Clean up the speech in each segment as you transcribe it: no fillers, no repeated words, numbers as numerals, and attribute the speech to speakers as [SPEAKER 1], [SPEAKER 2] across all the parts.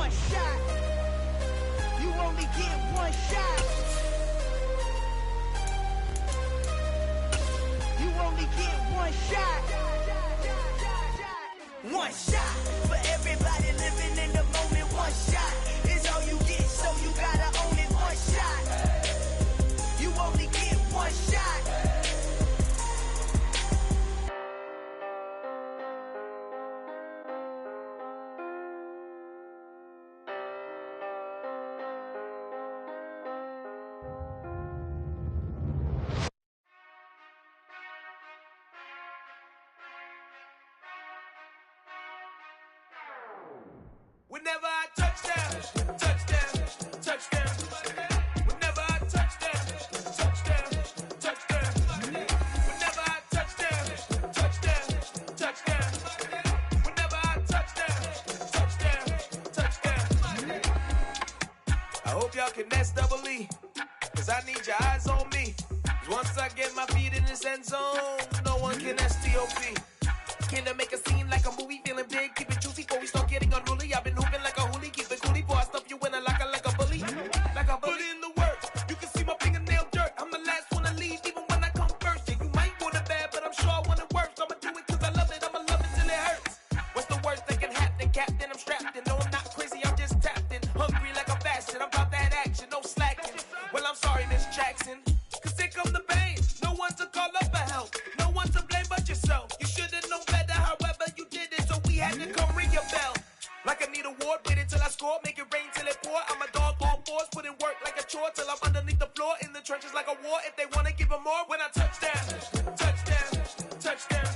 [SPEAKER 1] one shot. You only get one shot. You only get one shot. One shot for everybody living in the moment. One shot is all you get, so you gotta own it. One shot. You only get one shot. Whenever I touchdown, touchdown, touchdown. Whenever I touchdown, touchdown, touchdown. Whenever I touchdown, touchdown, touchdown. Whenever I touchdown, touchdown, touchdown. I hope y'all can nest double E, cause I need your eyes on me. Cause once I get my feet in this end zone, no one can STOP. Can I make a scene like a movie, feeling big, keep it juicy before we start getting unruly. I've been hooping like a hoolie, keep it coolie before I stuff you in a locker like a bully. Like a bully in the work, you can see my fingernail dirt. I'm the last one to leave, even when I come first. Yeah, you might want it bad, but I'm sure I want it worse. I'ma do it cause I love it, I'ma love it till it hurts. What's the worst that can happen, Captain? I'm strapped in, no I'm not crazy, I'm just tapped in. Hungry like I'm fasting, I'm about that action, no slacking. Well, I'm sorry, Miss Jackson, cause here come the pain. No one to call up for help, no one to blame but yourself. You should've known better, however you did it, so we had to come ring your bell. Like I need a ward, wait until I score, make it rain till it pour. I'm a dog on fours, put in work like a chore till I'm underneath the floor, in the trenches like a war. If they wanna give them more, when I touchdown, touchdown, touchdown.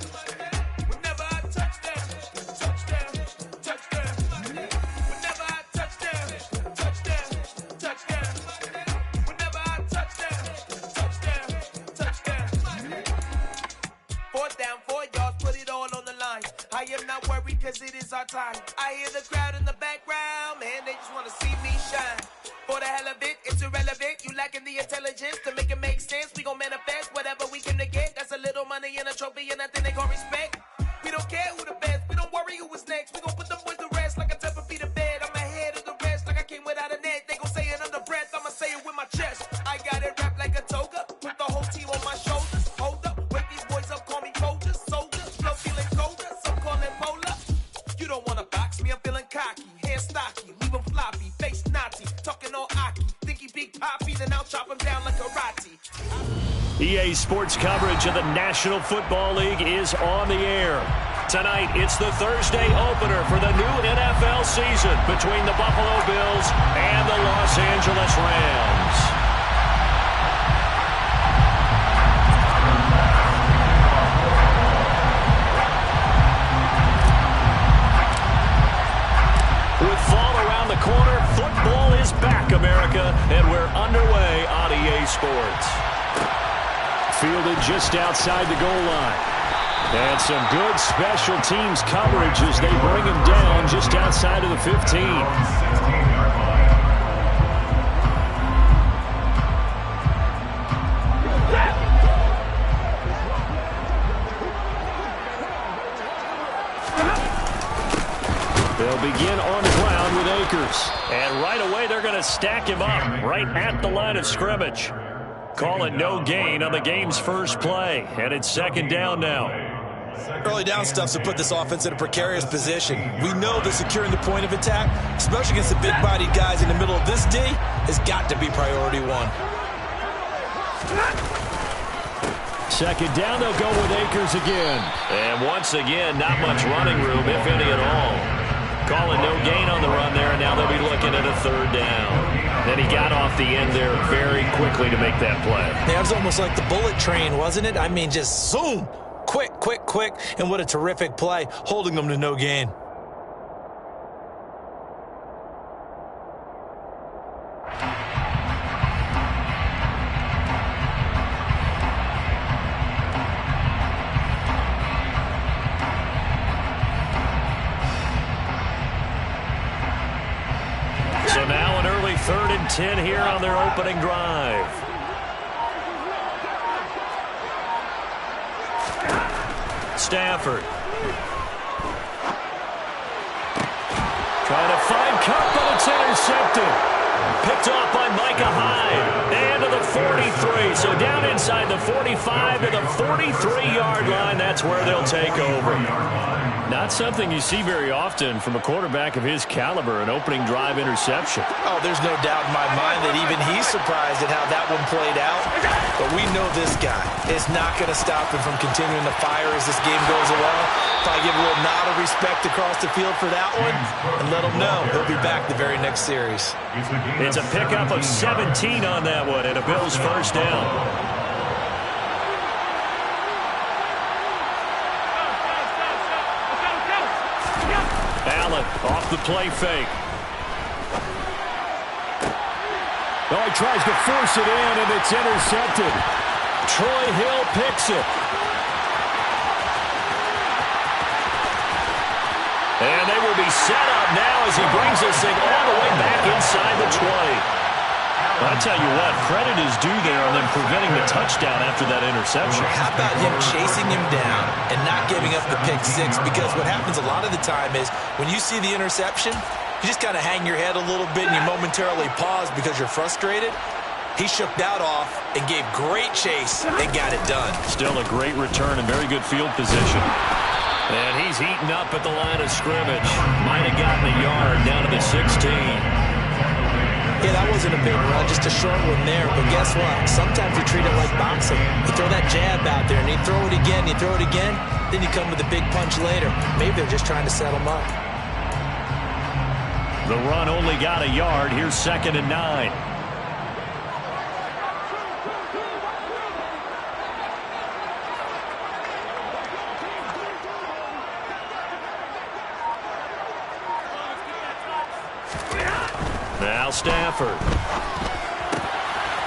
[SPEAKER 1] Whenever I touchdown, touchdown, touchdown. Whenever I touchdown, touchdown, touchdown. Whenever I touchdown, touchdown, touchdown. Fourth down, 4 yards, put it all on the line. I am not worried cause it is our time. I hear the crowd in the background, man, they just wanna see me shine. For the hell of it, it's irrelevant. You lacking the intelligence to make it make sense. We gon' manifest whatever we came to get. That's a little money and a trophy and nothing they gon' respect. We don't care who the best, we don't worry who is next. We gon' put them boys to rest like a temper feet of bed. I'm ahead of the rest like I came without a net. They gon' say it under breath, I'ma say it with my chest. I got it wrapped like a toga, put the whole team on my shoulders. Hold up, wake these boys up, call me soldiers, soldiers. Flow feeling colder, some call it polar. You don't wanna box me, I'm feeling cocky. Hair stocky, leave him floppy, face naughty. Talking all aki, think he big poppy, then I'll chop him down like karate.
[SPEAKER 2] EA Sports coverage of the National Football League is on the air. Tonight, it's the Thursday opener for the new NFL season between the Buffalo Bills and the Los Angeles Rams. With fall around the corner, football is back, America, and we're underway on EA Sports. Fielded just outside the goal line. And some good special teams coverage as they bring him down just outside of the 15. They'll begin on the ground with Akers. And right away, they're going to stack him up right at the line of scrimmage. Call it no gain on the game's first play. And it's second down now.
[SPEAKER 3] Early down stuff's to put this offense in a precarious position. We know that securing the point of attack, especially against the big-bodied guys in the middle of this D, has got to be priority one.
[SPEAKER 2] Second down, they'll go with Akers again.
[SPEAKER 4] And once again, not much running room, if any at all. Calling no gain on the run there, and now they'll be looking at a third down. Then he got off the end there very quickly to make that play.
[SPEAKER 3] Yeah, it was almost like the bullet train, wasn't it? I mean, just zoom. Quick, quick, quick. And what a terrific play, holding them to no gain.
[SPEAKER 2] So now an early 3rd and 10 here on their opening drive. Stafford. Trying to find Cup, but it's intercepted. Picked off by Micah Hyde. And to the 43. So down inside the 45 to the 43-yard line. That's where they'll take over. Not something you see very often from a quarterback of his caliber, an opening drive interception.
[SPEAKER 3] Oh, there's no doubt in my mind that even he's surprised at how that one played out. But we know this guy is not going to stop him from continuing to fire as this game goes along. Probably give a little nod of respect across the field for that one and let him know he'll be back the very next series.
[SPEAKER 2] It's a pickup of 17 on that one and a Bills first down. Allen off the play fake. Oh, he tries to force it in, and it's intercepted. Troy Hill picks it. And they will be set up now as he brings this thing all the way back inside the 20. I tell you what, credit is due there on them preventing the touchdown after that interception.
[SPEAKER 3] How about him chasing him down and not giving up the pick six? Because what happens a lot of the time is when you see the interception, you just kind of hang your head a little bit and you momentarily pause because you're frustrated. He shook that off and gave great chase and got it done.
[SPEAKER 2] Still a great return and very good field position. And he's heating up at the line of scrimmage. Might have gotten a yard down to the 16.
[SPEAKER 3] Yeah, that wasn't a big run, just a short one there. But guess what? Sometimes you treat it like boxing. You throw that jab out there, and you throw it again, you throw it again, then you come with a big punch later. Maybe they're just trying to set him up.
[SPEAKER 2] The run only got a yard. Here's 2nd and 9. Now Stafford.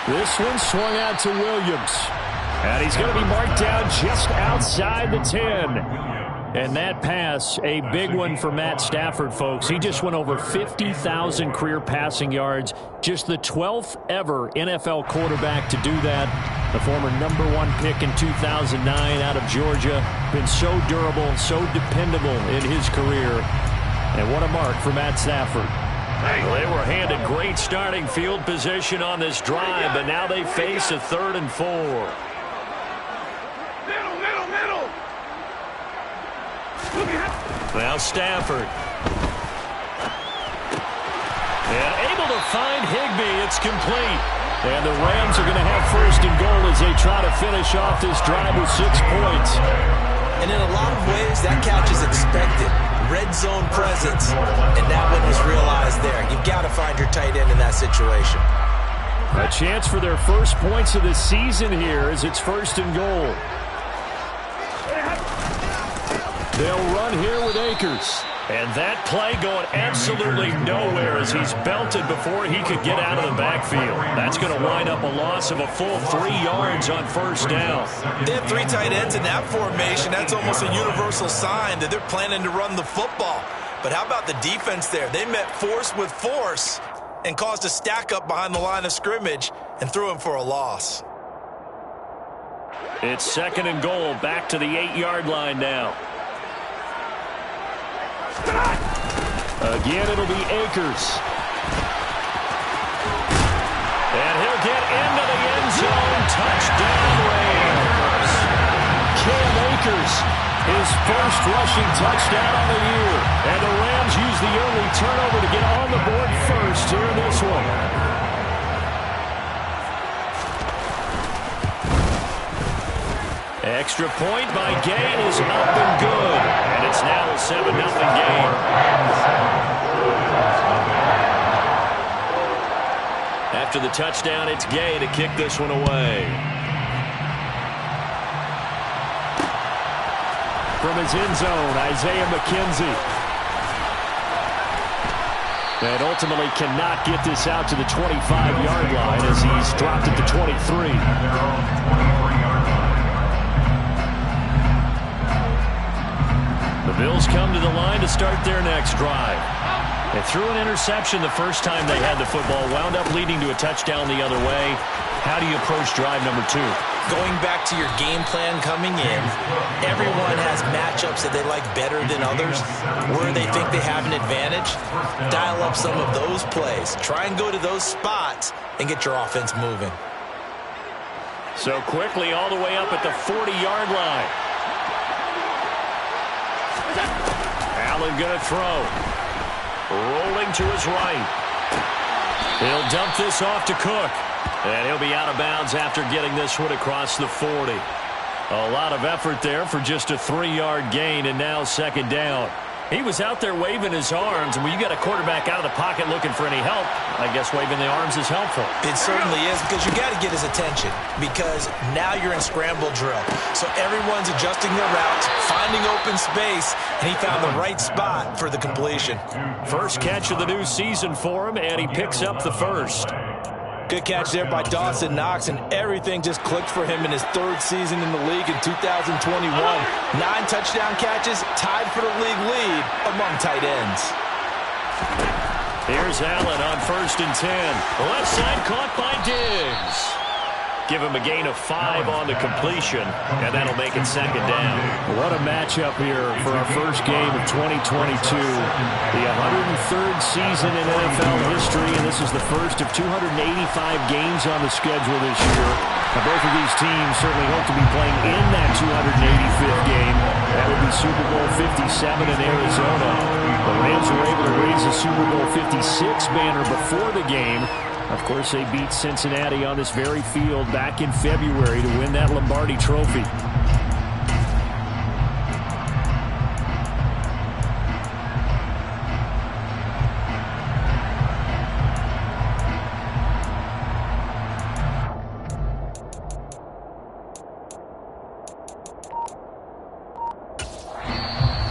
[SPEAKER 2] This one swung out to Williams. And he's going to be marked down just outside the 10. And that pass, a big one for Matt Stafford, folks. He just went over 50,000 career passing yards. Just the 12th ever NFL quarterback to do that. The former #1 pick in 2009 out of Georgia. Been so durable, so dependable in his career. And what a mark for Matt Stafford. Well, they were handed great starting field position on this drive, but now they face a 3rd and 4.
[SPEAKER 1] Middle.
[SPEAKER 2] Now Stafford. And able to find Higbee. It's complete. And the Rams are going to have 1st and goal as they try to finish off this drive with 6 points.
[SPEAKER 3] And in a lot of ways, that catch is expected. Red zone presence, and that one was realized there. You've got to find your tight end in that situation.
[SPEAKER 2] A chance for their first points of the season here as it's 1st and goal. They'll run here with Akers. And that play going absolutely nowhere as he's belted before he could get out of the backfield. That's going to wind up a loss of a full 3 yards on 1st down.
[SPEAKER 3] They have 3 tight ends in that formation. That's almost a universal sign that they're planning to run the football. But how about the defense there? They met force with force and caused a stack up behind the line of scrimmage and threw him for a loss.
[SPEAKER 2] It's 2nd and goal, back to the 8-yard line now. Again, it'll be Akers. And he'll get into the end zone. Touchdown, Rams. Cam Akers, his first rushing touchdown of the year. And the Rams use the early turnover to get on the board first here in this one. Extra point by Gay is up and good. And it's now a 7-0 game. After the touchdown, it's Gay to kick this one away. From his end zone, Isaiah McKenzie. And ultimately cannot get this out to the 25-yard line as he's dropped it to 23. The Bills come to the line to start their next drive. They threw an interception the first time they had the football, wound up leading to a touchdown the other way. How do you approach drive number 2?
[SPEAKER 3] Going back to your game plan coming in, everyone has matchups that they like better than others, where they think they have an advantage. Dial up some of those plays. Try and go to those spots and get your offense moving.
[SPEAKER 2] So quickly all the way up at the 40-yard line. Allen going to throw. Rolling to his right. He'll dump this off to Cook. And he'll be out of bounds after getting this one across the 40. A lot of effort there for just a 3-yard gain, and now second down. He was out there waving his arms, and when you get a quarterback out of the pocket looking for any help, I guess waving the arms is helpful.
[SPEAKER 3] It certainly is, because you got to get his attention, because now you're in scramble drill. So everyone's adjusting their routes, finding open space, and he found the right spot for the completion.
[SPEAKER 2] First catch of the new season for him, and he picks up the first.
[SPEAKER 3] Good catch there by Dawson Knox, and everything just clicked for him in his 3rd season in the league in 2021. 9 touchdown catches, tied for the league lead among tight ends.
[SPEAKER 2] Here's Allen on 1st and 10. Left side caught by Diggs. Give him a gain of 5 on the completion, and that'll make it second down. What a matchup here for our first game of 2022. The 103rd season in NFL history, and this is the first of 285 games on the schedule this year. Now, both of these teams certainly hope to be playing in that 285th game. That would be Super Bowl 57 in Arizona. The Rams were able to raise the Super Bowl 56 banner before the game. Of course, they beat Cincinnati on this very field back in February to win that Lombardi Trophy.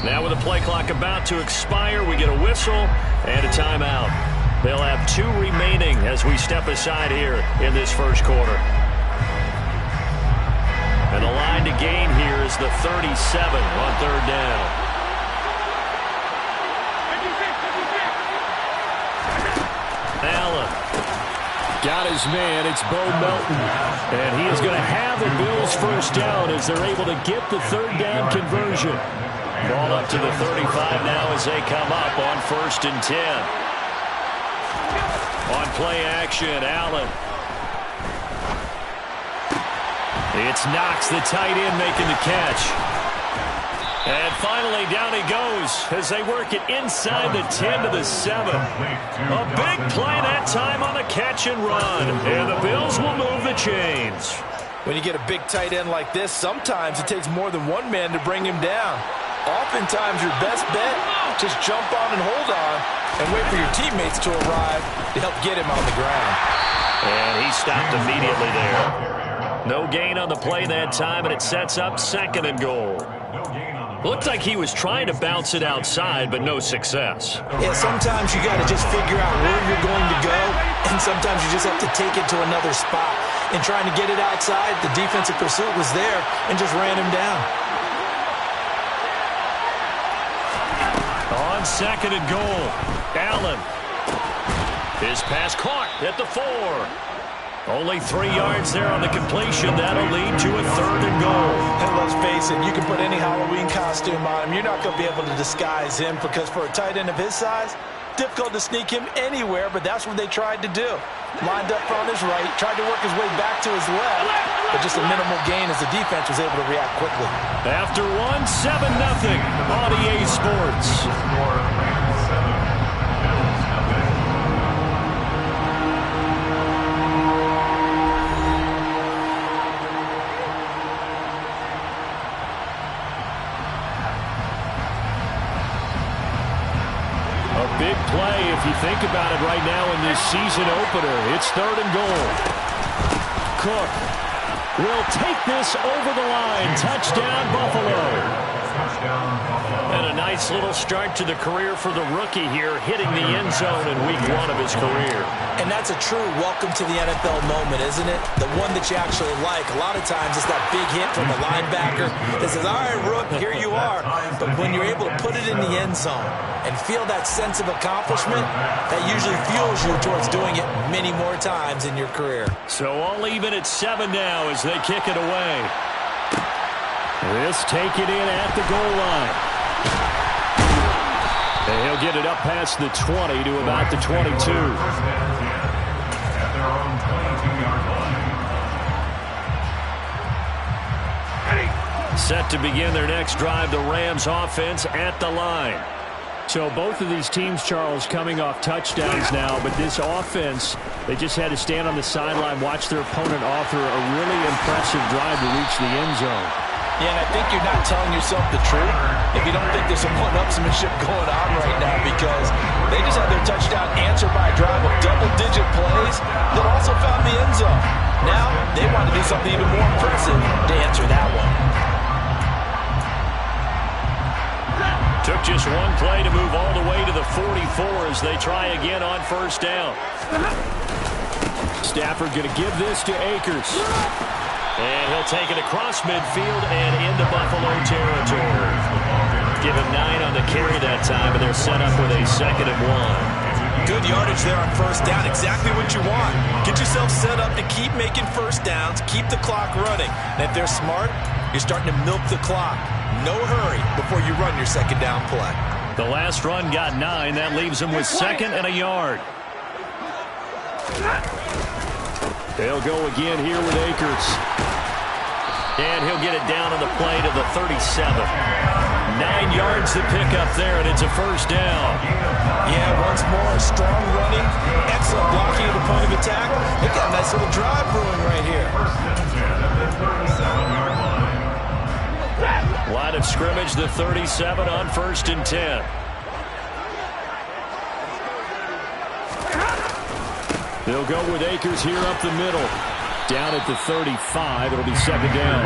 [SPEAKER 2] Now with the play clock about to expire, we get a whistle and a timeout. They'll have 2 remaining as we step aside here in this first quarter. And the line to gain here is the 37 on 3rd down. Allen got his man. It's Bo Melton. And he is going to have the Bills first down as they're able to get the 3rd down conversion. Ball up to the 35 now as they come up on 1st and 10. On play action, Allen. It's Knox, the tight end, making the catch. And finally, down he goes as they work it inside the 10 to the 7. A big play that time on the catch and run. And the Bills will move the chains.
[SPEAKER 3] When you get a big tight end like this, sometimes it takes more than one man to bring him down. Oftentimes, your best bet, just jump on and hold on and wait for your teammates to arrive to help get him on the ground.
[SPEAKER 2] And he stopped immediately there. No gain on the play that time, and it sets up 2nd and goal. Looked like he was trying to bounce it outside, but no success.
[SPEAKER 3] Yeah, sometimes you got to just figure out where you're going to go, and sometimes you just have to take it to another spot. And trying to get it outside, the defensive pursuit was there and just ran him down.
[SPEAKER 2] On 2nd and goal, Allen. His pass caught at the 4. Only 3 yards there on the completion. That'll lead to a 3rd and goal.
[SPEAKER 3] And let's face it, you can put any Halloween costume on him. You're not going to be able to disguise him because for a tight end of his size, difficult to sneak him anywhere, but that's what they tried to do. Lined up on his right, tried to work his way back to his left, but just a minimal gain as the defense was able to react quickly.
[SPEAKER 2] After 7-0, EA Sports. Big play if you think about it right now in this season opener. It's 3rd and goal. Cook will take this over the line. Touchdown, Buffalo. And a nice little start to the career for the rookie here, hitting the end zone in week 1 of his career.
[SPEAKER 3] And that's a true welcome to the NFL moment, isn't it? The one that you actually like. A lot of times it's that big hit from the linebacker that says, all right, Rook, here you are. But when you're able to put it in the end zone and feel that sense of accomplishment, that usually fuels you towards doing it many more times in your career.
[SPEAKER 2] So all even at 7 now as they kick it away. This take it in at the goal line. And he'll get it up past the 20 to about the 22. Set to begin their next drive, the Rams offense at the line. So both of these teams, Charles, coming off touchdowns now, but this offense, they just had to stand on the sideline, watch their opponent offer a really impressive drive to reach the end zone.
[SPEAKER 3] Yeah, and I think you're not telling yourself the truth if you don't think there's some one-upsmanship going on right now, because they just had their touchdown answered by a drive of double-digit plays that also found the end zone. Now they want to do something even more impressive to answer that one.
[SPEAKER 2] Took just one play to move all the way to the 44 as they try again on first down. Stafford going to give this to Akers. And he'll take it across midfield and into Buffalo territory. Give him 9 on the carry that time, and they're set up with a 2nd and 1.
[SPEAKER 3] Good yardage there on first down. Exactly what you want. Get yourself set up to keep making first downs, keep the clock running. And if they're smart, you're starting to milk the clock. No hurry before you run your 2nd down play.
[SPEAKER 2] The last run got 9. That leaves him with 2nd and a yard. They'll go again here with Akers. And he'll get it down on the play to the 37. 9 yards to pick up there, and it's a first down.
[SPEAKER 3] Yeah, once more, strong running, excellent blocking of the point of attack. They got a nice little drive brewing right here.
[SPEAKER 2] Line of scrimmage, the 37 on 1st and 10. They'll go with Akers here up the middle. Down at the 35, it'll be 2nd down.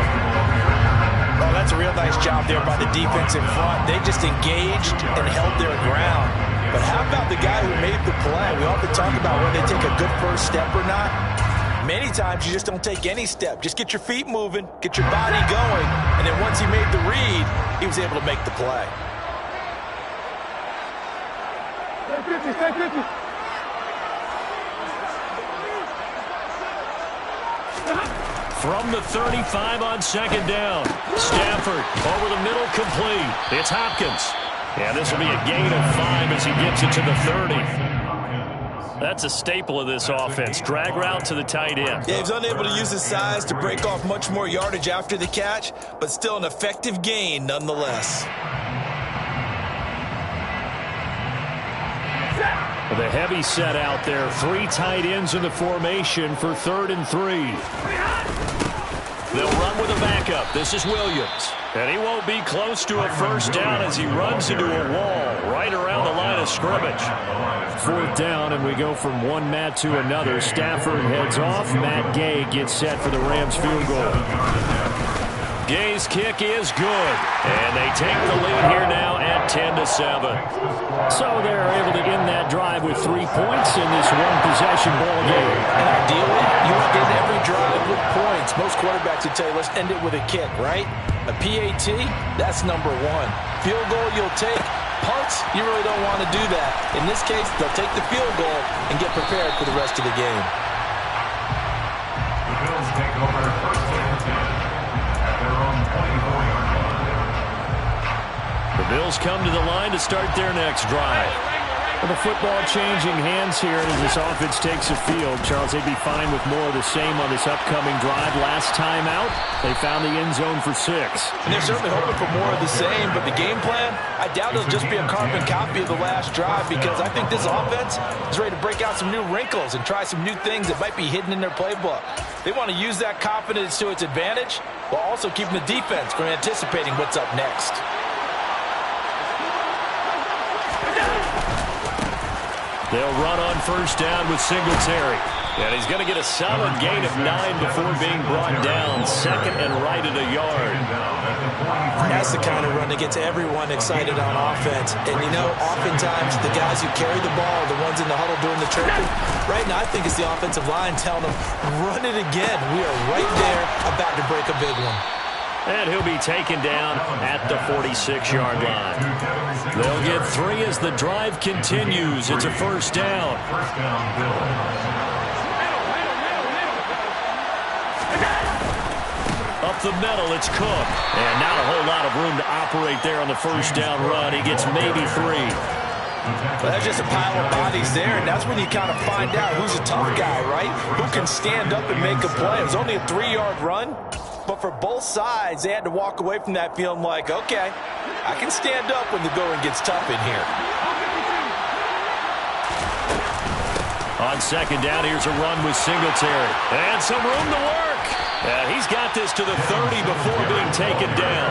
[SPEAKER 3] Oh, that's a real nice job there by the defense in front. They just engaged and held their ground. But how about the guy who made the play? We often talk about whether they take a good first step or not. Many times you just don't take any step. Just get your feet moving, get your body going, and then once he made the read, he was able to make the play.
[SPEAKER 1] Stay 50.
[SPEAKER 2] From the 35 on 2nd down. Stafford over the middle, complete. It's Hopkins. And this will be a gain of 5 as he gets it to the 30. That's a staple of this offense. Drag route to the tight end.
[SPEAKER 3] Yeah, he's unable to use his size to break off much more yardage after the catch, but still an effective gain nonetheless.
[SPEAKER 2] The heavy set out there. 3 tight ends in the formation for 3rd and 3. They'll run with a backup. This is Williams. And he won't be close to a first down as he runs into a wall right around the line of scrimmage. 4th down, and we go from one Matt to another. Stafford heads off. Matt Gay gets set for the Rams field goal. Gay's kick is good. And they take the lead here now at 10-7. So they're able to end that drive with 3 points in this one-possession ball game.
[SPEAKER 3] And ideally, you want to end every drive with points. Most quarterbacks would tell you, let's end it with a kick, right? A PAT, that's number 1. Field goal you'll take. Punts, you really don't want to do that. In this case, they'll take the field goal and get prepared for the rest of the game.
[SPEAKER 1] The Bills take over 1st and 10 at their own 24-yard line.
[SPEAKER 2] The Bills come to the line to start their next drive. Well, the football changing hands here as this offense takes the field. Charles, they'd be fine with more of the same on this upcoming drive. Last time out, they found the end zone for 6.
[SPEAKER 3] And they're certainly hoping for more of the same, but the game plan, I doubt it'll just be a carbon copy of the last drive, because I think this offense is ready to break out some new wrinkles and try some new things that might be hidden in their playbook. They want to use that confidence to its advantage while also keeping the defense from anticipating what's up next.
[SPEAKER 2] They'll run on first down with Singletary.
[SPEAKER 4] And he's going to get a solid gain of 9 before being brought down. Second and right at a yard.
[SPEAKER 3] That's the kind of run that gets everyone excited on offense. And, you know, oftentimes the guys who carry the ball are the ones in the huddle doing the chirping. Right now, I think it's the offensive line telling them, run it again. We are right there about to break a big one.
[SPEAKER 4] And he'll be taken down at the 46-yard line. They'll get 3 as the drive continues. It's a first down. Up the middle, it's Cook. And not a whole lot of room to operate there on the first down run. He gets maybe 3.
[SPEAKER 3] Well, that's just a pile of bodies there, and that's when you kind of find out who's a tough guy, right? Who can stand up and make a play. It was only a 3-yard run, but for both sides, they had to walk away from that feeling like, okay, I can stand up when the going gets tough in here.
[SPEAKER 4] On second down, here's a run with Singletary. And some room to work. He's got this to the 30 before being taken down.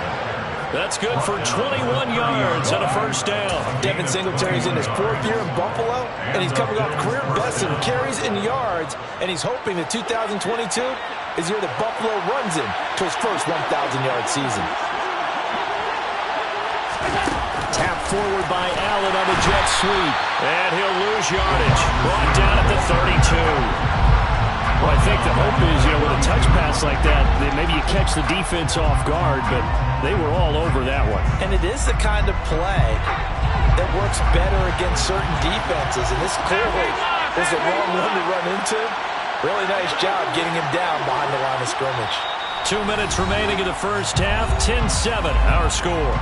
[SPEAKER 4] That's good for 21 yards and a first down.
[SPEAKER 3] Devin Singletary's in his 4th year in Buffalo, and he's coming off career best in carries and yards, and he's hoping that 2022 is the year that Buffalo runs him to his first 1,000-yard season.
[SPEAKER 4] Tap forward by Allen on the jet sweep, and he'll lose yardage. Brought down at the 32. Well, I think the hope is, you know, with a touch pass like that, maybe you catch the defense off guard, but they were all over that one.
[SPEAKER 3] And it is the kind of play that works better against certain defenses, and this clearly was the wrong one to run into. Really nice job getting him down behind the line of scrimmage.
[SPEAKER 4] 2 minutes remaining in the first half, 10-7, our score.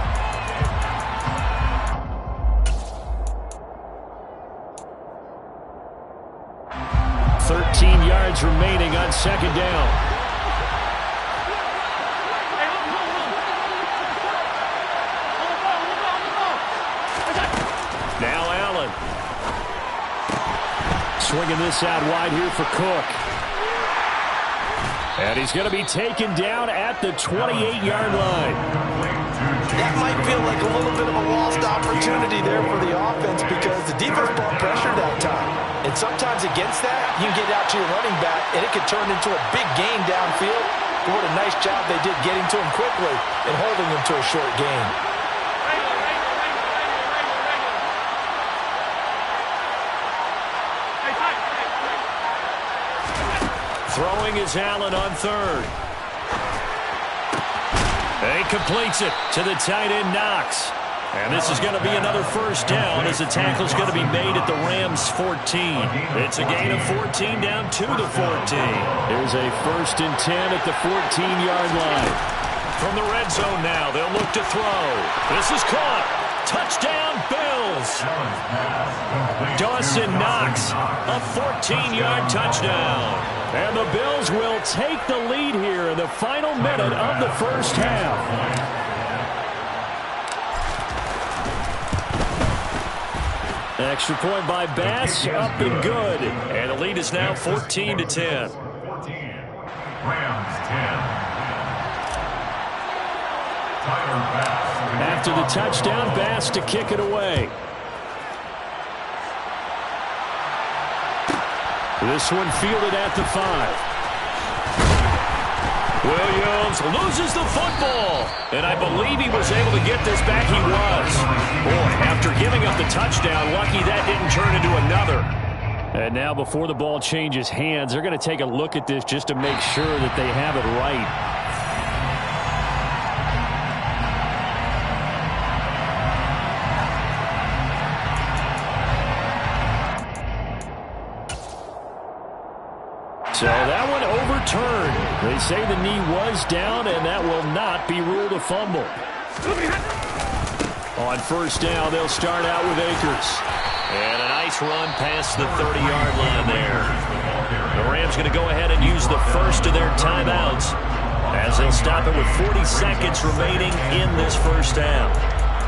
[SPEAKER 4] 13 yards remaining on second down. Now Allen. Swinging this out wide here for Cook. And he's going to be taken down at the 28-yard line.
[SPEAKER 3] That might feel like a little bit of a lost opportunity there for the offense because the defense brought pressure that time. And sometimes against that, you can get out to your running back, and it could turn into a big gain downfield. But what a nice job they did getting to him quickly and holding him to a short gain.
[SPEAKER 4] Throwing is Allen on third. And he completes it to the tight end, Knox. And this is going to be another first down as the tackle's going to be made at the Rams' 14. It's a gain of 14 down to the 14. Here's a 1st and 10 at the 14-yard line. From the red zone now, they'll look to throw. This is caught. Touchdown, Bills. Dawson Knox, a 14-yard touchdown. And the Bills will take the lead here in the final minute of the first half. Extra point by Bass, up and good. And the lead is now 14-10.
[SPEAKER 5] 14, Rams 10. Tyler Bass.
[SPEAKER 4] After the touchdown, Bass to kick it away. This one fielded at the 5. Williams loses the football. And I believe he was able to get this back. He was. Boy, after giving up the touchdown, lucky that didn't turn into another. And now before the ball changes hands, they're going to take a look at this just to make sure that they have it right. So that one overturned. They say the knee was down, and that will not be ruled a fumble. On first down, they'll start out with Akers. And a nice run past the 30-yard line there. The Rams going to go ahead and use the first of their timeouts as they'll stop it with 40 seconds remaining in this first half.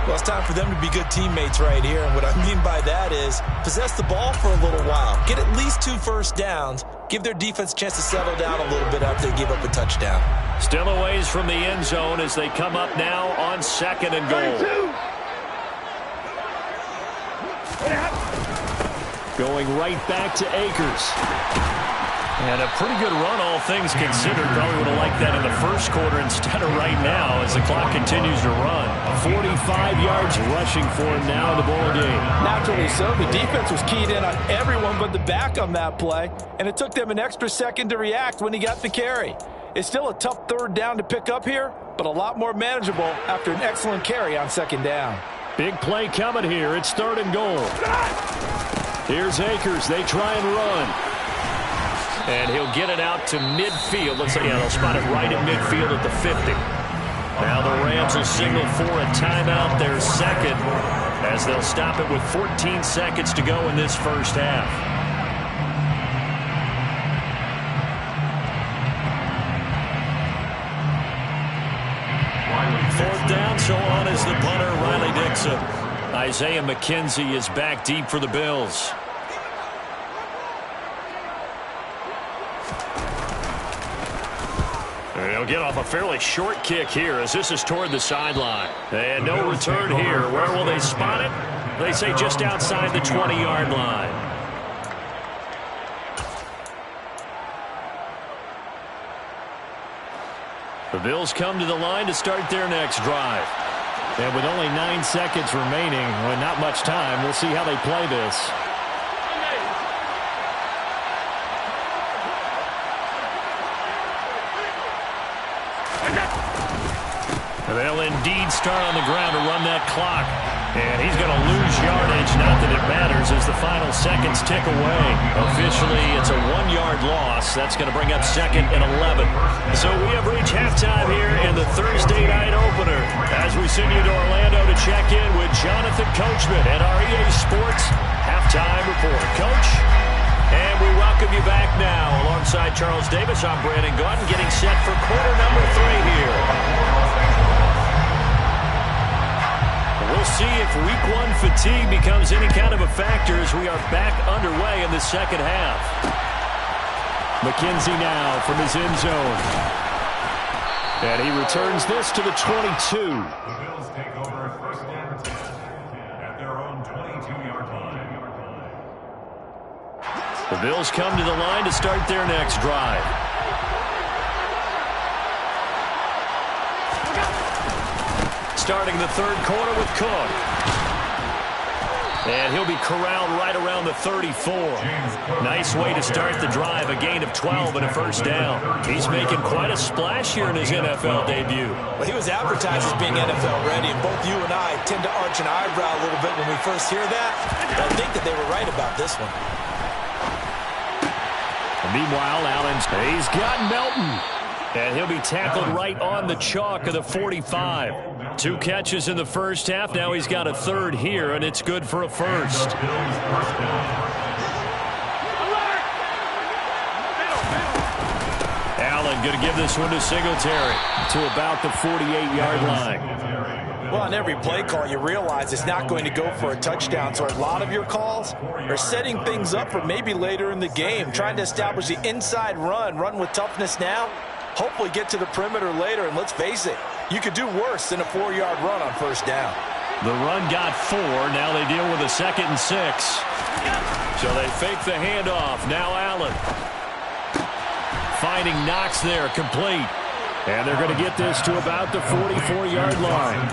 [SPEAKER 3] Well, it's time for them to be good teammates right here. And what I mean by that is possess the ball for a little while. Get at least 2 first downs. Give their defense a chance to settle down a little bit after they give up a touchdown.
[SPEAKER 4] Still a ways from the end zone as they come up now on 2nd and goal. Going right back to Akers. And a pretty good run, all things considered. Probably would have liked that in the first quarter instead of right now as the clock continues to run. 45 yards rushing for him now in the ball game.
[SPEAKER 3] Naturally so. The defense was keyed in on everyone but the back on that play, and it took them an extra second to react when he got the carry. It's still a tough third down to pick up here, but a lot more manageable after an excellent carry on second down.
[SPEAKER 4] Big play coming here. It's 3rd and goal. Here's Akers. They try and run. And he'll get it out to midfield. Looks like, yeah, they'll spot it right at midfield at the 50. Now the Rams will signal for a timeout, their second, as they'll stop it with 14 seconds to go in this first half. Fourth down, so on is the punter, Riley Dixon. Isaiah McKenzie is back deep for the Bills. He'll get off a fairly short kick here as this is toward the sideline. And no return here. Where will they spot it? They say just outside the 20-yard line. The Bills come to the line to start their next drive. And with only 9 seconds remaining, with not much time, we'll see how they play this. They'll indeed start on the ground to run that clock. And he's going to lose yardage. Not that it matters as the final seconds tick away. Officially, it's a 1-yard loss. That's going to bring up 2nd and 11. So we have reached halftime here in the Thursday night opener as we send you to Orlando to check in with Jonathan Coachman at our EA Sports Halftime Report. Coach? And we welcome you back now. Alongside Charles Davis, I'm Brandon Gunn, getting set for quarter number 3 here. We'll see if Week 1 fatigue becomes any kind of a factor as we are back underway in the second half. McKenzie now from his end zone. And he returns this to the 22.
[SPEAKER 5] The Bills take over at 1st and 10 at their own 22-yard line.
[SPEAKER 4] The Bills come to the line to start their next drive. Starting the 3rd quarter with Cook. And he'll be corralled right around the 34. Nice way to start the drive. A gain of 12 and a first down. He's making quite a splash here in his NFL debut.
[SPEAKER 3] Well, he was advertised as being NFL ready, and both you and I tend to arch an eyebrow a little bit when we first hear that. But I think that they were right about this one.
[SPEAKER 4] Meanwhile, he's got Melton. And he'll be tackled right on the chalk of the 45. 2 catches in the first half. Now he's got a 3rd here, and it's good for a first. Allen going to give this one to Singletary to about the 48-yard line.
[SPEAKER 3] Well, on every play call, you realize it's not going to go for a touchdown. So a lot of your calls are setting things up for maybe later in the game, trying to establish the inside run with toughness now. Hopefully get to the perimeter later, and let's face it, you could do worse than a 4-yard run on first down.
[SPEAKER 4] The run got 4. Now they deal with a 2nd and 6. So they fake the handoff. Now Allen. Finding Knox there, complete. And they're going to get this to about the 44-yard line.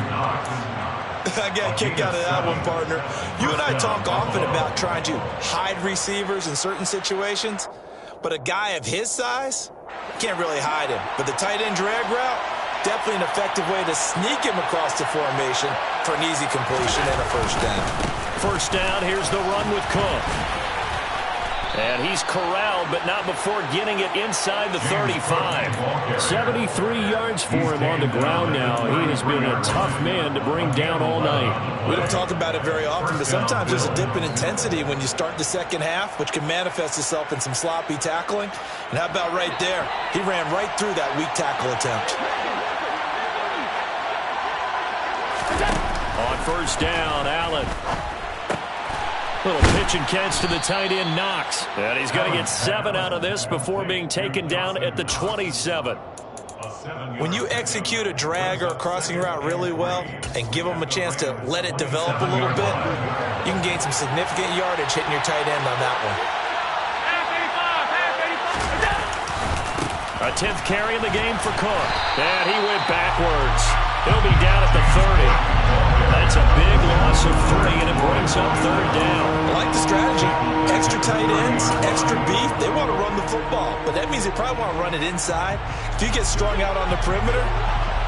[SPEAKER 3] I got a kick out of that one, partner. You and I talk often about trying to hide receivers in certain situations, but a guy of his size, can't really hide him. But the tight end drag route, definitely an effective way to sneak him across the formation for an easy completion and a first down.
[SPEAKER 4] First down, here's the run with Cook. And he's corralled, but not before getting it inside the 35. 73 yards for him on the ground now. He has been a tough man to bring down all night.
[SPEAKER 3] We don't talk about it very often, but sometimes there's a dip in intensity when you start the second half, which can manifest itself in some sloppy tackling. And how about right there? He ran right through that weak tackle attempt.
[SPEAKER 4] On first down, Allen. Little pitch and catch to the tight end, Knox. And he's going to get 7 out of this before being taken down at the 27.
[SPEAKER 3] When you execute a drag or a crossing route really well and give them a chance to let it develop a little bit, you can gain some significant yardage hitting your tight end on that one.
[SPEAKER 4] A 10th carry in the game for Cook. And he went backwards. He'll be down at the 30. That's a big loss of 3, and it brings up 3rd down.
[SPEAKER 3] I like the strategy. Extra tight ends, extra beef. They want to run the football, but that means they probably want to run it inside. If you get strung out on the perimeter,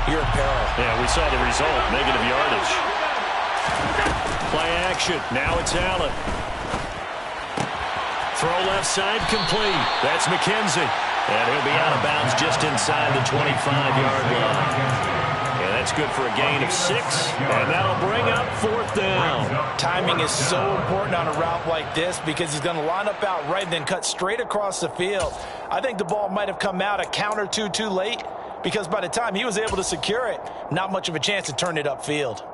[SPEAKER 3] you're in peril.
[SPEAKER 4] Yeah, we saw the result, negative yardage. Play action. Now it's Allen. Throw left side complete. That's McKenzie. And he'll be out of bounds just inside the 25-yard line. And that's good for a gain of 6. And that'll bring up 4th down.
[SPEAKER 3] Timing is so important on a route like this because he's going to line up out right and then cut straight across the field. I think the ball might have come out a count or two too late because by the time he was able to secure it, not much of a chance to turn it upfield.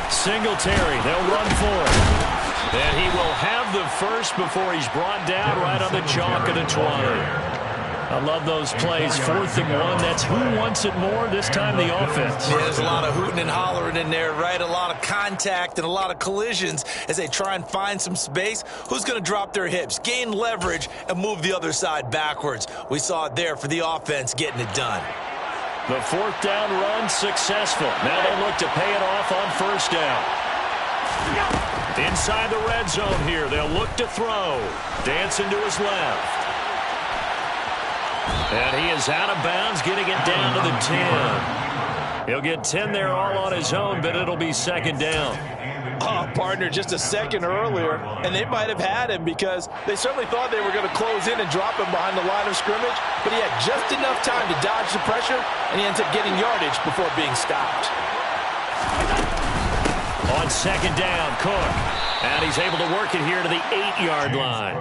[SPEAKER 4] Singletary, they'll run for it. And he will have the first before he's brought down right on the chalk of the 20. I love those plays. 4th and 1. That's who wants it more, this time the offense.
[SPEAKER 3] Yeah, there's a lot of hooting and hollering in there, right? A lot of contact and a lot of collisions as they try and find some space. Who's going to drop their hips, gain leverage, and move the other side backwards? We saw it there for the offense getting it done.
[SPEAKER 4] The 4th down run successful. Now they look to pay it off on 1st down. Inside the red zone here, they'll look to throw. Dancing to his left. And he is out of bounds, getting it down to the 10. He'll get 10 there all on his own, but it'll be 2nd down.
[SPEAKER 3] Oh, partner, just a second earlier, and they might have had him because they certainly thought they were going to close in and drop him behind the line of scrimmage, but he had just enough time to dodge the pressure, and he ends up getting yardage before being stopped.
[SPEAKER 4] On 2nd down, Cook. And he's able to work it here to the 8-yard line.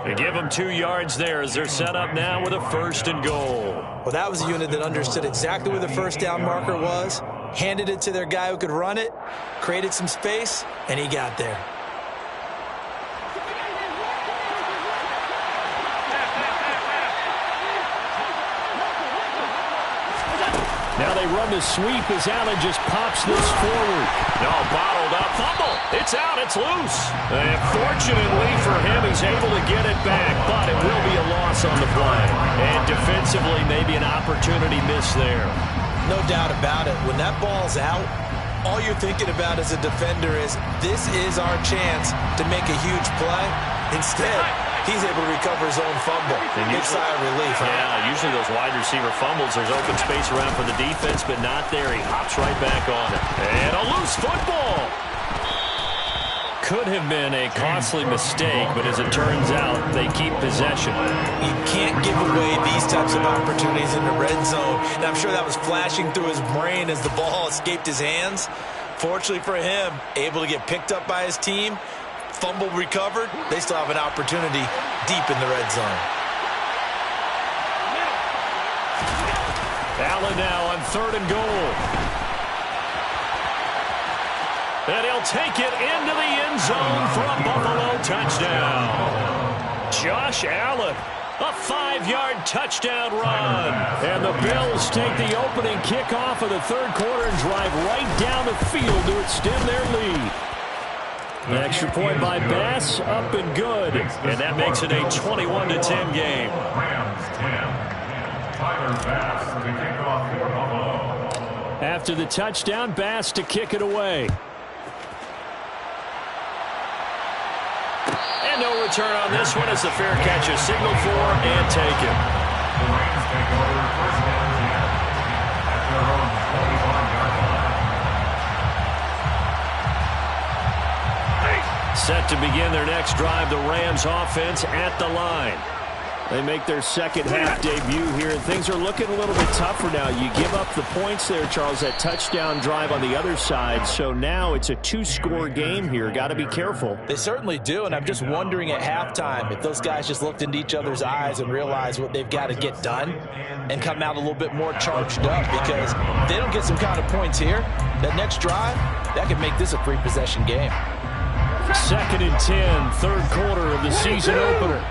[SPEAKER 4] They give him 2 yards there as they're set up now with a 1st and goal.
[SPEAKER 3] Well, that was a unit that understood exactly where the 1st down marker was, handed it to their guy who could run it, created some space, and he got there.
[SPEAKER 4] Now they run the sweep as Allen just pops this forward. No, bottled up. Fumble. It's out. It's loose. And fortunately for him, he's able to get it back, but it will be a loss on the play. And defensively, maybe an opportunity missed there.
[SPEAKER 3] No doubt about it. When that ball's out, all you're thinking about as a defender is this is our chance to make a huge play. Instead, he's able to recover his own fumble. Big sigh of relief.
[SPEAKER 4] Yeah, usually those wide receiver fumbles, there's open space around for the defense, but not there. He hops right back on it. And a loose football. Could have been a costly mistake, but as it turns out, they keep possession.
[SPEAKER 3] You can't give away these types of opportunities in the red zone. And I'm sure that was flashing through his brain as the ball escaped his hands. Fortunately for him, able to get picked up by his team, fumble recovered, they still have an opportunity deep in the red zone.
[SPEAKER 4] Allen now on 3rd and goal. And he'll take it into the end zone for a Buffalo touchdown. Josh Allen, a 5-yard touchdown run. And the Bills take the opening kickoff of the 3rd quarter and drive right down the field to extend their lead. An extra point by Bass, up and good. And that makes it a 21-10 game.
[SPEAKER 5] Rams 10. Tyler Bass to kick off for Buffalo.
[SPEAKER 4] After the touchdown, Bass to kick it away. And no return on this one as the fair catch is signaled for and taken.
[SPEAKER 5] The Rams take over 1st and 10 at their own 21-yard line.
[SPEAKER 4] Set to begin their next drive, the Rams offense at the line. They make their second half debut here, and things are looking a little bit tougher now. You give up the points there, Charles, that touchdown drive on the other side. So now it's a 2-score game here. Got to be careful.
[SPEAKER 3] They certainly do, and I'm just wondering at halftime if those guys just looked into each other's eyes and realized what they've got to get done and come out a little bit more charged up, because if they don't get some kind of points here, that next drive, that could make this a 3-possession game.
[SPEAKER 4] 2nd and 10, 3rd quarter of the season opener.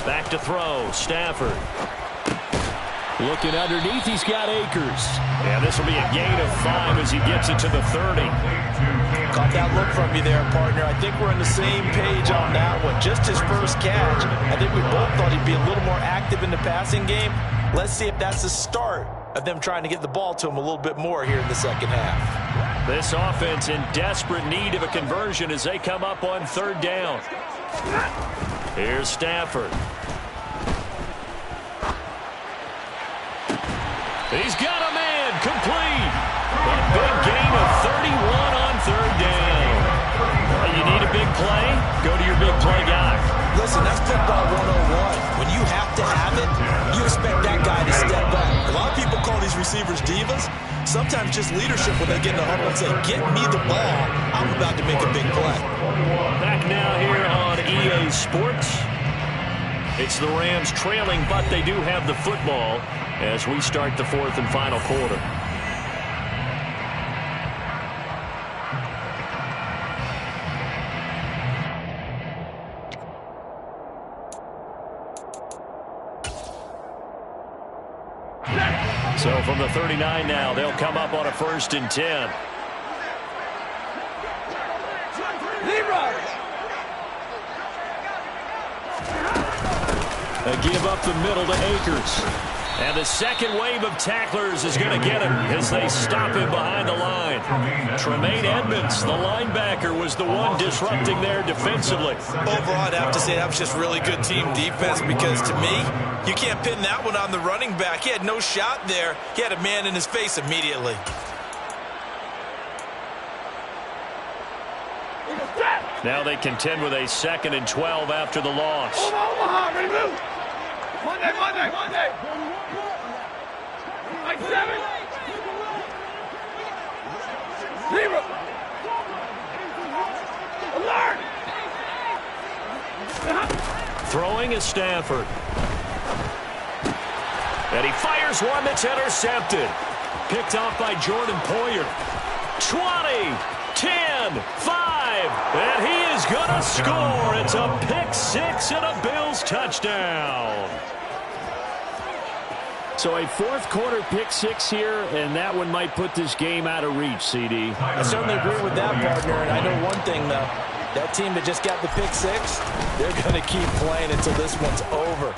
[SPEAKER 4] Back to throw, Stafford. Looking underneath, he's got Akers. And this will be a gain of 5 as he gets it to the 30.
[SPEAKER 3] Caught that look from you there, partner. I think we're on the same page on that one. Just his first catch. I think we both thought he'd be a little more active in the passing game. Let's see if that's the start of them trying to get the ball to him a little bit more here in the second half.
[SPEAKER 4] This offense in desperate need of a conversion as they come up on 3rd down. Here's Stafford. He's got a man, complete. A big gain of 31 on 3rd down. You need a big play? Go to your big play guy.
[SPEAKER 3] Listen, that's football 101. When you have to have it, you expect that guy to step up. A lot of people call these receivers divas. Sometimes just leadership when they get in the huddle and say, get me the ball. I'm about to make a big play.
[SPEAKER 4] Back now here on EA Sports. It's the Rams trailing, but they do have the football as we start the 4th and final quarter. So from the 39 now, they'll come up on a 1st and 10. A give up the middle to Akers. And the second wave of tacklers is going to get him as they stop him behind the line. Tremaine Edmonds, the linebacker, was the one disrupting there defensively.
[SPEAKER 3] Overall, I'd have to say that was just really good team defense because, to me, you can't pin that one on the running back. He had no shot there. He had a man in his face immediately.
[SPEAKER 4] Now they contend with a 2nd and 12 after the loss.
[SPEAKER 1] Omaha, ready to move. Monday. Like 7. 0. Alert.
[SPEAKER 4] Throwing is Stafford. And he fires one that's intercepted. Picked off by Jordan Poyer. 20, 10, 5, and he is going to score. It's a pick-6 and a Bills touchdown. So a 4th quarter pick-6 here, and that one might put this game out of reach, CD.
[SPEAKER 3] I certainly agree with that, partner, and I know one thing, though. That team that just got the pick-6, they're going to keep playing until this one's over.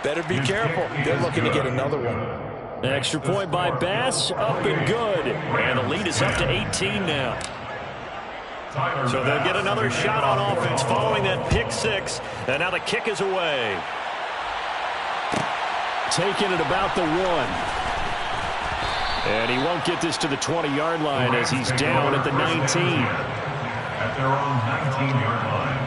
[SPEAKER 3] Better be careful. They're looking to get another one.
[SPEAKER 4] Extra point by Bass, up and good. And the lead is up to 18 now. So they'll get another shot on offense following that pick-6. And now the kick is away. Taking it about the 1. And he won't get this to the 20-yard line as he's down at the 19.
[SPEAKER 5] At their own 19-yard line.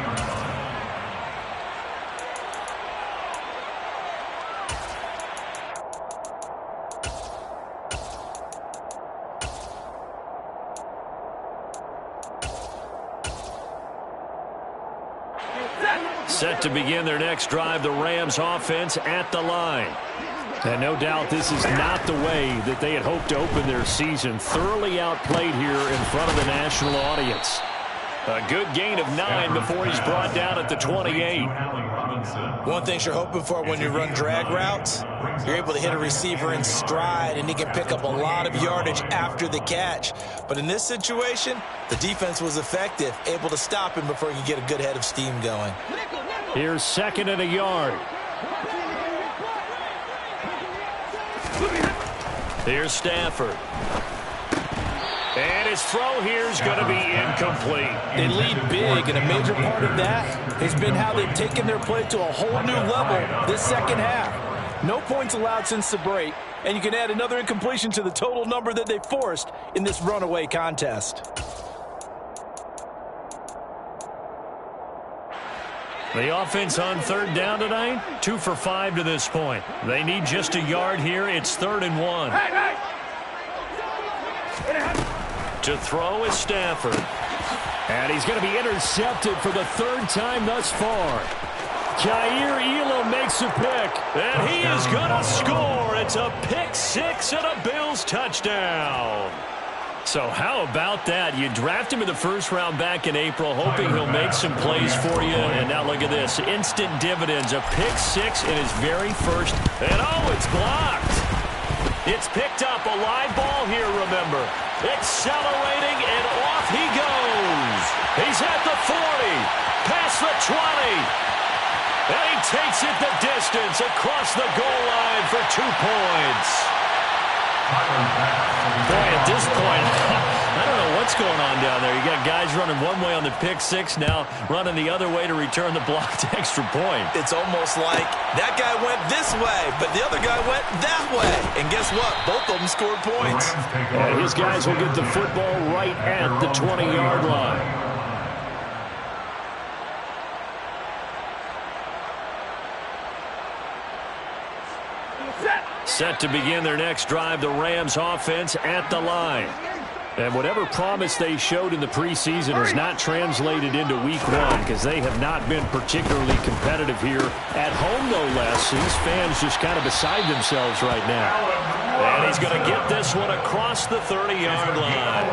[SPEAKER 4] Set to begin their next drive, the Rams offense at the line. And no doubt this is not the way that they had hoped to open their season. Thoroughly outplayed here in front of the national audience. A good gain of 9 before he's brought down at the 28.
[SPEAKER 3] One thing you're hoping for when you run drag routes, you're able to hit a receiver in stride, and he can pick up a lot of yardage after the catch. But in this situation, the defense was effective, able to stop him before he could get a good head of steam going.
[SPEAKER 4] Here's 2nd and a yard. Here's Stafford. And his throw here is going to be incomplete.
[SPEAKER 3] They lead big, and a major part of that has been how they've taken their play to a whole new level this second half. No points allowed since the break, and you can add another incompletion to the total number that they forced in this runaway contest.
[SPEAKER 4] The offense on 3rd down tonight, 2 for 5 to this point. They need just a yard here. It's 3rd and 1. To throw is Stafford. And he's going to be intercepted for the 3rd time thus far. Kaiir Elam makes a pick, and he is going to score. It's a pick-6 and a Bills touchdown. So So how about that? You draft him in the first round back in April, hoping he'll make some plays for you. And now look at this. Instant dividends. A pick six in his very first. And oh, it's blocked. It's picked up. A live ball here, remember. Accelerating, and off he goes. He's at the 40. Past the 20. And he takes it the distance across the goal line for 2 points. Boy, at this point, I don't know what's going on down there. You got guys running one way on the pick six, now running the other way to return the blocked extra point.
[SPEAKER 3] It's almost like that guy went this way, but the other guy went that way. And guess what? Both of them scored points.
[SPEAKER 4] And his guys will get the football right at the 20-yard line. Set to begin their next drive, the Rams offense at the line. And whatever promise they showed in the preseason has not translated into week one because they have not been particularly competitive here at home, no less. These fans just kind of beside themselves right now. And he's going to get this one across the 30-yard line.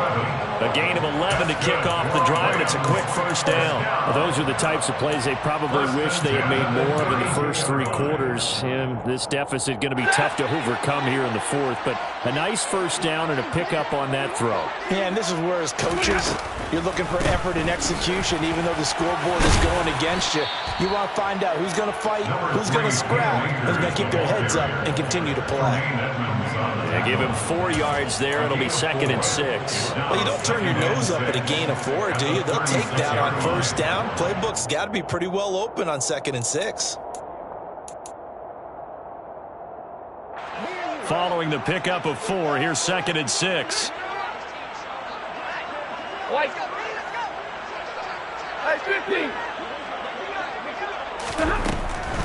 [SPEAKER 4] A gain of 11 to kick off the drive, and it's a quick first down. Well, those are the types of plays they probably wish they had made more of in the first 3 quarters. And this deficit going to be tough to overcome here in the fourth. But a nice first down and a pickup on that throw.
[SPEAKER 3] Yeah, and this is where, as coaches, you're looking for effort and execution. Even though the scoreboard is going against you, you want to find out who's going to fight, who's going to scrap, who's going to keep their heads up and continue to play.
[SPEAKER 4] They give him 4 yards there. It'll be 2nd and 6.
[SPEAKER 3] Well, you don't turn your nose up at a gain of 4, do you? They'll take that on first down. Playbook's got to be pretty well open on 2nd and 6.
[SPEAKER 4] Following the pickup of 4, here's 2nd and 6.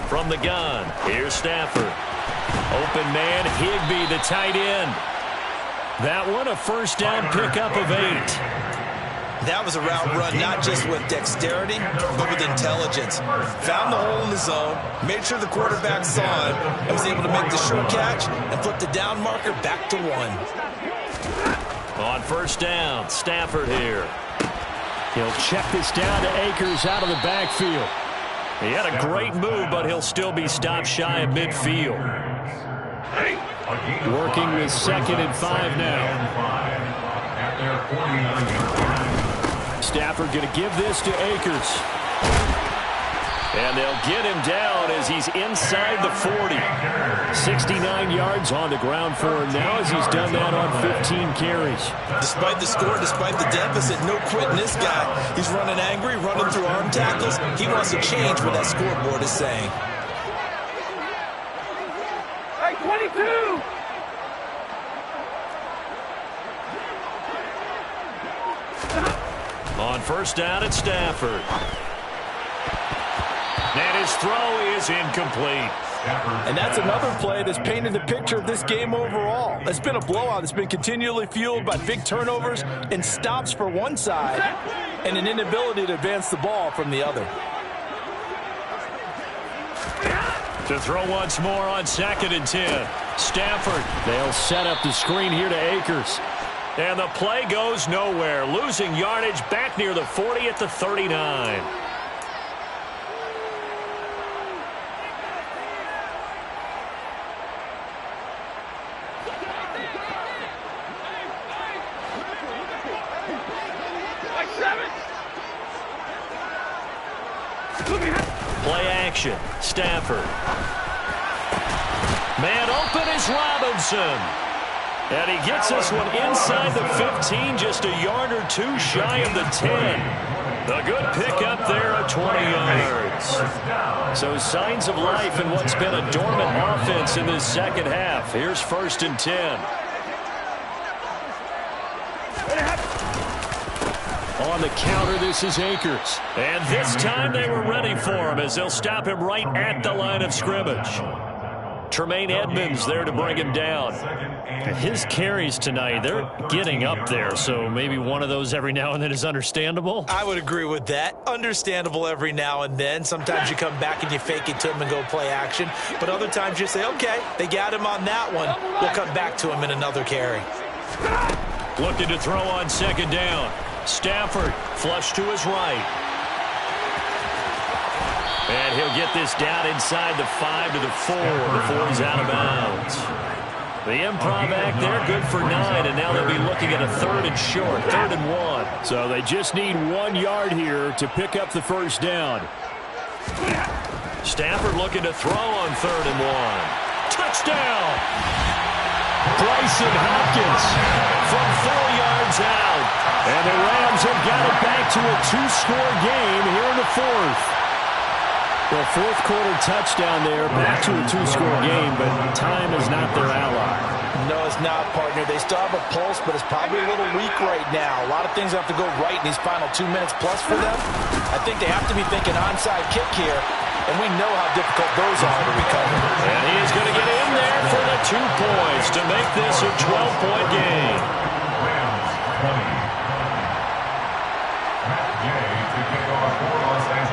[SPEAKER 4] From the gun, here's Stafford. Open man, Higbee, the tight end. That one, a first down pickup of 8.
[SPEAKER 3] That was a route run not just with dexterity, but with intelligence. Found the hole in the zone, made sure the quarterback saw him, and was able to make the short catch and flip the down marker back to 1.
[SPEAKER 4] On first down, Stafford here. He'll check this down to Akers out of the backfield. He had a great move, but he'll still be stopped shy of midfield. Working with 2nd and 5 now. Stafford going to give this to Akers. And they'll get him down as he's inside the 40. 69 yards on the ground for him now as he's done that on 15 carries.
[SPEAKER 3] Despite the score, despite the deficit, no quitting this guy. He's running angry, running through arm tackles. He wants to change what that scoreboard is saying.
[SPEAKER 1] Hey, 22!
[SPEAKER 4] On first down, it's Stafford. And his throw is incomplete.
[SPEAKER 6] And that's another play that's painted the picture of this game overall. It's been a blowout that's been continually fueled by big turnovers and stops for one side and an inability to advance the ball from the other.
[SPEAKER 4] To throw once more on 2nd and 10. Stafford. They'll set up the screen here to Akers. And the play goes nowhere. Losing yardage back near the 40 at the 39. Play action. Stafford. Man open is Robinson. And he gets this one inside the 15, just a yard or 2 shy of the 10. A good pickup there at 20 yards. So signs of life in what's been a dormant offense in this second half. Here's 1st and 10. On the counter, this is Akers. And this time they were ready for him as they'll stop him right at the line of scrimmage. Tremaine Edmonds there to bring him down. His carries tonight, they're getting up there, so maybe one of those every now and then is understandable.
[SPEAKER 3] I would agree with that. Understandable every now and then. Sometimes you come back and you fake it to him and go play action. But other times you say, okay, they got him on that one. We'll come back to him in another carry.
[SPEAKER 4] Looking to throw on second down. Stafford flush to his right. And he'll get this down inside the 5 to the 4 before he's out of bounds. The improv act there, good for 9, and now they'll be looking at a 3rd and short, 3rd and 1.
[SPEAKER 2] So they just need 1 yard here to pick up the first down.
[SPEAKER 4] Stafford looking to throw on 3rd and 1. Touchdown! Bryson Hopkins from 4 yards out. And the Rams have got it back to a 2-score game here in the 4th.
[SPEAKER 2] Well, 4th quarter touchdown there, back to a 2-score game, but time is not their ally.
[SPEAKER 3] No, it's not, partner. They still have a pulse, but it's probably a little weak right now. A lot of things have to go right in these final 2 minutes plus for them. I think they have to be thinking onside kick here, and we know how difficult those are to recover.
[SPEAKER 4] And he is going to get in there for the 2 points to make this a 12-point game.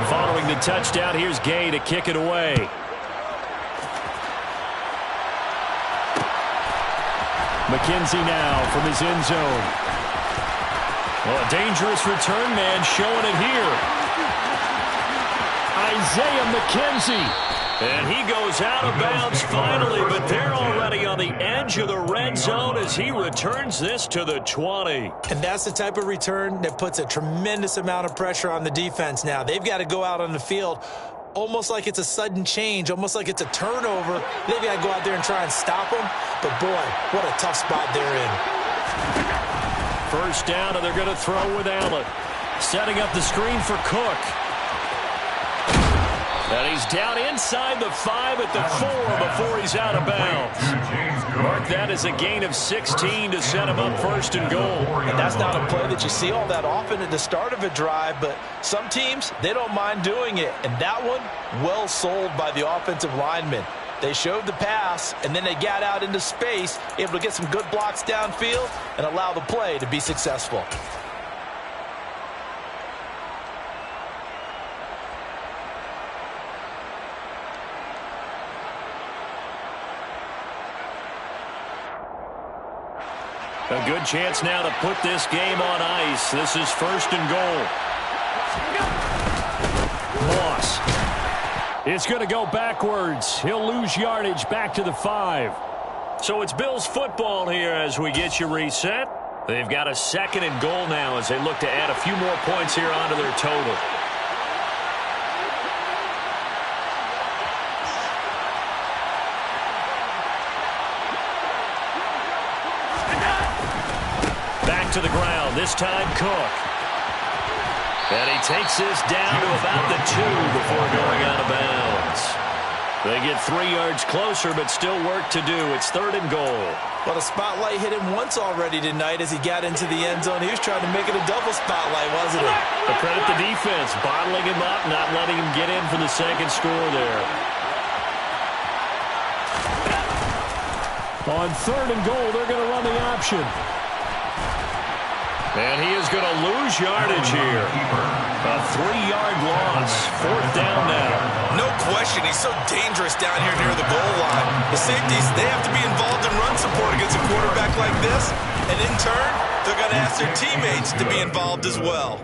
[SPEAKER 4] Following the touchdown, here's Gay to kick it away. McKenzie now from his end zone. Well, a dangerous return man showing it here. Isaiah McKenzie. And he goes out of bounds finally, but they're already on the edge of the red zone as he returns this to the 20.
[SPEAKER 3] And that's the type of return that puts a tremendous amount of pressure on the defense now. They've got to go out on the field almost like it's a sudden change, almost like it's a turnover. They've got to go out there and try and stop them. But, boy, what a tough spot they're in.
[SPEAKER 4] First down, and they're going to throw with Allen. Setting up the screen for Cook. And he's down inside the 5 at the 4 before he's out of bounds. Mark that as a gain of 16 to set him up 1st and goal.
[SPEAKER 3] And that's not a play that you see all that often at the start of a drive, but some teams, they don't mind doing it. And that one, well sold by the offensive lineman. They showed the pass, and then they got out into space, able to get some good blocks downfield and allow the play to be successful.
[SPEAKER 4] A good chance now to put this game on ice. This is 1st and goal. Moss. It's going to go backwards. He'll lose yardage back to the 5. So it's Bills football here as we get you reset. They've got a 2nd and goal now as they look to add a few more points here onto their total. To the ground, this time Cook. And he takes this down to about the 2 before going out of bounds. They get 3 yards closer, but still work to do. It's 3rd and goal.
[SPEAKER 3] Well, the spotlight hit him once already tonight as he got into the end zone. He was trying to make it a double spotlight, wasn't it?
[SPEAKER 4] But credit the defense, bottling him up, not letting him get in for the 2nd score there.
[SPEAKER 2] On 3rd and goal, they're going to run the option.
[SPEAKER 4] And he is going to lose yardage here. A 3-yard loss. 4th down now.
[SPEAKER 3] No question, he's so dangerous down here near the goal line. The safeties, they have to be involved in run support against a quarterback like this. And in turn, they're going to ask their teammates to be involved as well.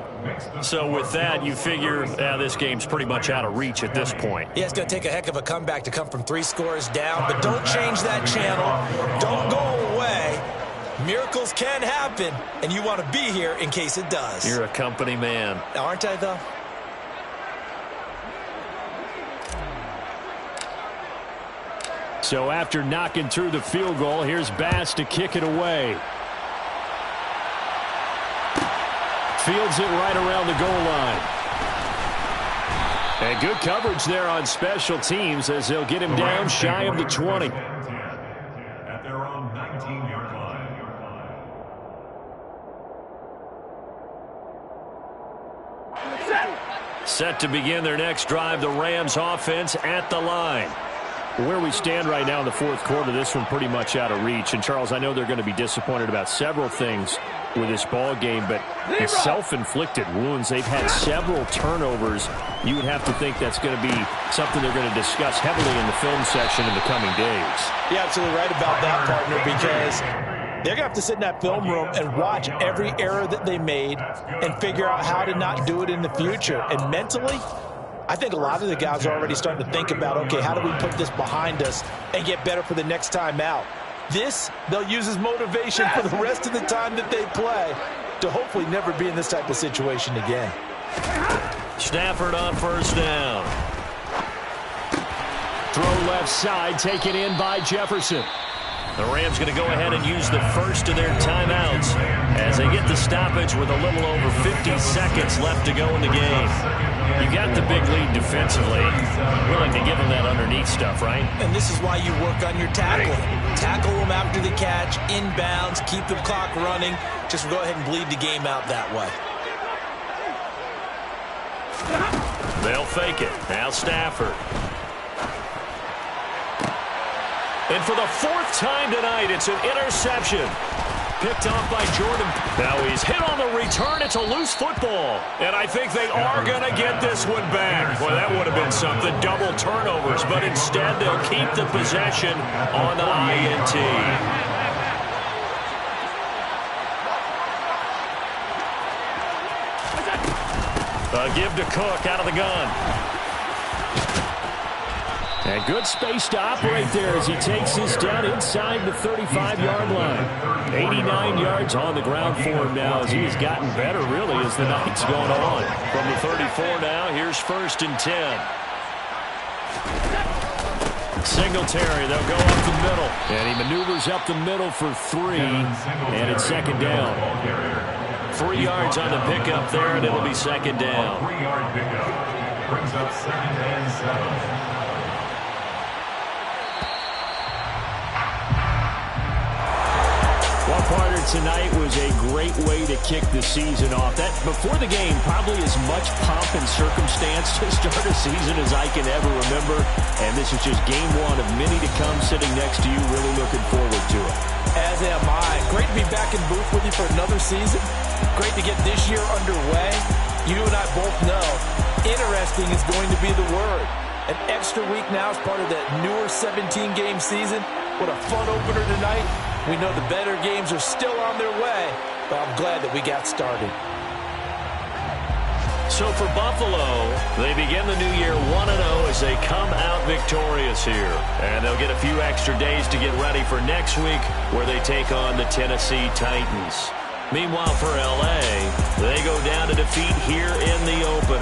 [SPEAKER 4] So with that, you figure this game's pretty much out of reach at this point.
[SPEAKER 3] Yeah, it's going to take a heck of a comeback to come from 3 scores down. But don't change that channel. Don't go away. Miracles can happen, and you want to be here in case it does.
[SPEAKER 4] You're a company man.
[SPEAKER 3] Aren't I, though?
[SPEAKER 2] So after knocking through the field goal, here's Bass to kick it away. Fields it right around the goal line. And good coverage there on special teams as they'll get him down shy of the 20.
[SPEAKER 5] At their own 19-yard line.
[SPEAKER 4] Set to begin their next drive, the Rams offense at the line.
[SPEAKER 2] Where we stand right now in the 4th quarter, this one pretty much out of reach. And, Charles, I know they're going to be disappointed about several things with this ball game, but the self-inflicted wounds, they've had several turnovers. You would have to think that's going to be something they're going to discuss heavily in the film section in the coming days.
[SPEAKER 3] You're absolutely right about that, partner, because
[SPEAKER 6] They're going to have to sit in that film room and watch every error that they made and figure out how to not do it in the future. And mentally, I think a lot of the guys are already starting to think about, okay, how do we put this behind us and get better for the next time out? This, they'll use as motivation for the rest of the time that they play to hopefully never be in this type of situation again.
[SPEAKER 4] Stafford on first down. Throw left side, taken in by Jefferson. The Rams going to go ahead and use the first of their timeouts as they get the stoppage with a little over 50 seconds left to go in the game. You got the big lead defensively. Willing to give them that underneath stuff, right?
[SPEAKER 3] And this is why you work on your tackling. Tackle them after the catch, inbounds, keep the clock running. Just go ahead and bleed the game out that way.
[SPEAKER 4] They'll fake it. Now Stafford. And for the fourth time tonight, it's an interception. Picked off by Jordan. Now he's hit on the return. It's a loose football. And I think they are going to get this one back. Boy, that would have been something. Double turnovers. But instead, they'll keep the possession on the INT. Give to Cook out of the gun. And good space to operate there as he takes this down inside the 35-yard line. 89 yards on the ground for him now as he has gotten better, really, as the night's going on. From the 34 now, here's 1st and 10. Singletary, they'll go up the middle. And he maneuvers up the middle for 3. And it's 2nd down. 3 yards on the pickup there, and it'll be 2nd down.
[SPEAKER 5] 3-yard pickup brings up 2nd and 7.
[SPEAKER 4] One-parter tonight was a great way to kick the season off. That, before the game, probably as much pomp and circumstance to start a season as I can ever remember. And this is just game 1 of many to come sitting next to you. Really looking forward to it.
[SPEAKER 6] As am I. Great to be back in booth with you for another season. Great to get this year underway. You and I both know interesting is going to be the word. An extra week now as part of that newer 17-game season. What a fun opener tonight. We know the better games are still on their way, but I'm glad that we got started.
[SPEAKER 4] So for Buffalo, they begin the new year 1-0 as they come out victorious here. And they'll get a few extra days to get ready for next week where they take on the Tennessee Titans. Meanwhile, for L.A., they go down to defeat here in the opener.